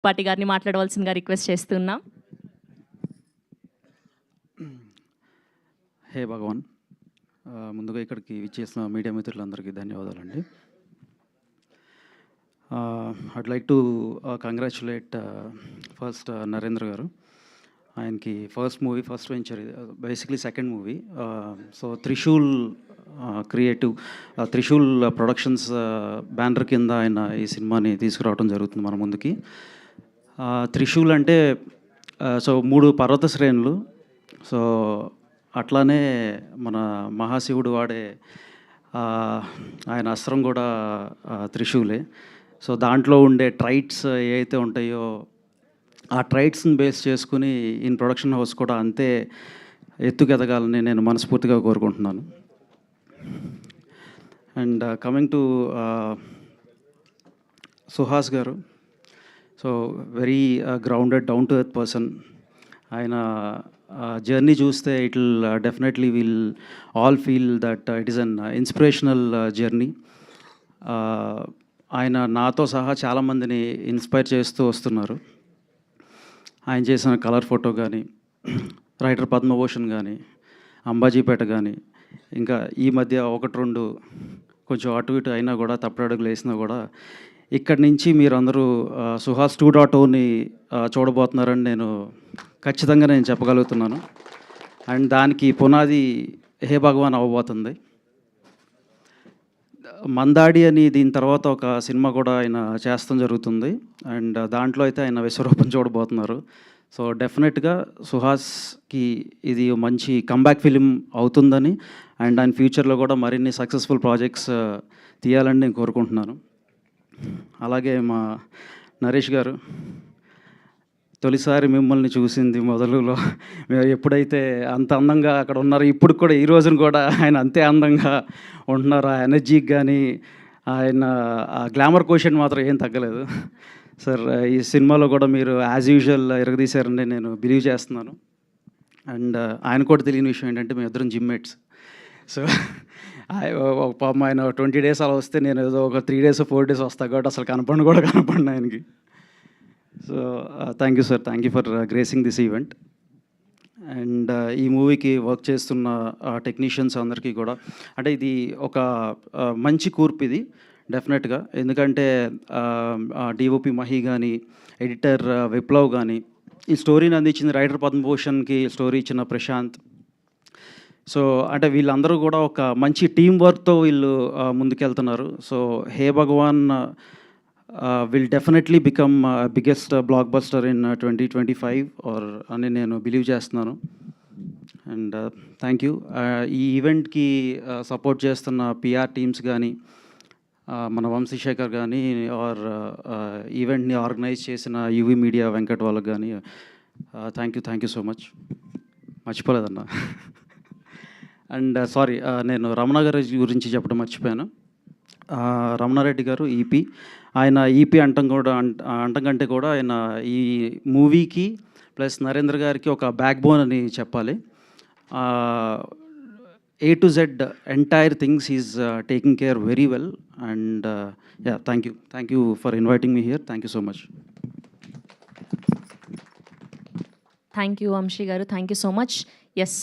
పాటి గారిని మాట్లాడవలసిందిగా రిక్వెస్ట్ చేస్తున్నాం. హే భగవాన్, ముందుగా ఇక్కడికి విచ్చేసిన మీడియా మిత్రులందరికీ ధన్యవాదాలండి. I'd like to congratulate first Narendra గారు. ఆయనకి first movie, first venture, basically second movie. So Trishul creative, Trishul productions banner కింద ఆయన ఈ సినిమాని తీసుకురావడం జరుగుతుంది మన ముందుకి. త్రిశూల్ అంటే సో 3 పర్వత శ్రేణులు. సో అట్లానే మన మహాశివుడు వాడే ఆయన అస్త్రం కూడా త్రిశూలే. సో దాంట్లో ఉండే ట్రైట్స్ ఏవైతే ఉంటాయో ఆ ట్రైట్స్ని బేస్ చేసుకుని ఇన్ ప్రొడక్షన్ హౌస్ కూడా అంతే ఎత్తుకెదగాలని నేను మనస్ఫూర్తిగా కోరుకుంటున్నాను. అండ్ కమింగ్ టు సుహాస్ గారు, so very grounded, down to earth person. ఆయన జర్నీ చూస్తే it will definitely will all feel that it is an inspirational journey. ఆయన నాతో సహా చాలామందిని ఇన్స్పైర్ చేస్తూ వస్తున్నారు. ఆయన చేసిన కలర్ ఫోటో కానీ, రైటర్ పద్మభూషణ్ కానీ, అంబాజీపేట కానీ, ఇంకా ఈ మధ్య 1-2 కొంచెం అటు ఇటు అయినా కూడా, తప్పుడడుగులు వేసినా కూడా, ఇక్కడి నుంచి మీరందరూ సుహాస్ 2.0ని చూడబోతున్నారని నేను ఖచ్చితంగా చెప్పగలుగుతున్నాను. అండ్ దానికి పునాది హే భగవాన్ అవ్వబోతుంది. మందాడి అని దీని తర్వాత ఒక సినిమా కూడా ఆయన చేస్తాం జరుగుతుంది. అండ్ దాంట్లో అయితే ఆయన విశ్వరూపం చూడబోతున్నారు. సో డెఫినెట్గా సుహాస్కి ఇది మంచి కంబ్యాక్ ఫిలిం అవుతుందని, అండ్ ఆయన ఫ్యూచర్లో కూడా మరిన్ని సక్సెస్ఫుల్ ప్రాజెక్ట్స్ తీయాలని నేను కోరుకుంటున్నాను. అలాగే మా నరేష్ గారు, తొలిసారి మిమ్మల్ని చూసింది మొదలులో మీరు ఎప్పుడైతే అంత అందంగా అక్కడ ఉన్నారో, ఇప్పుడు కూడా ఈ రోజున కూడా ఆయన అంతే అందంగా ఉంటున్నారు. ఆ ఎనర్జీకి కానీ, ఆయన ఆ గ్లామర్ క్వశ్చన్ మాత్రం ఏం తగ్గలేదు. సార్, ఈ సినిమాలో కూడా మీరు యాజ్ యూజువల్ ఎరగదీశారని నేను బిలీవ్ చేస్తున్నాను. అండ్ ఆయన కూడా తెలియని విషయం ఏంటంటే మేము ఇద్దరం జిమ్మేట్స్. సో ఒక పాపం ఆయన 20 days అలా వస్తే నేను ఏదో ఒక 3 days 4 days వస్తాను కాబట్టి అసలు కనపడిన ఆయనకి. So thank you sir, thank you for gracing this event. And ఈ మూవీకి వర్క్ చేస్తున్న టెక్నీషియన్స్ అందరికీ కూడా, అంటే ఇది ఒక మంచి కూర్పు ఇది డెఫినెట్గా. ఎందుకంటే డిఓపి మహి కానీ, ఎడిటర్ విప్లవ్ కానీ, ఈ స్టోరీని అందించింది రైటర్ పద్మభూషణ్కి స్టోరీ ఇచ్చిన ప్రశాంత్. సో అంటే వీళ్ళందరూ కూడా ఒక మంచి టీం వర్క్తో వీళ్ళు ముందుకెళ్తున్నారు. So hey Bhagavan will definitely become biggest blockbuster in 2025 అని నేను బిలీవ్ చేస్తున్నాను. And thank you. ఈ ఈవెంట్కి సపోర్ట్ చేస్తున్న పిఆర్ టీమ్స్ కానీ, మన వంశీశేఖర్ కానీ, ఈవెంట్ని ఆర్గనైజ్ చేసిన యువి మీడియా వెంకట్ వాళ్ళకి కానీ థ్యాంక్ యూ సో మచ్. మర్చిపోలేదన్నా. అండ్ సారీ, నేను రమణ గారి గురించి చెప్పడం మర్చిపోయాను. రమణారెడ్డి గారు ఈపీ, ఆయన ఈపీ అంటం కంటే కూడా ఆయన ఈ మూవీకి ప్లస్ నరేంద్ర గారికి ఒక బ్యాక్ బోన్ అని చెప్పాలి. A to Z entire things he's taking care very well. And yeah, thank you for inviting me here. Thank you so much. Thank you Amshi garu, thank you so much. Yes.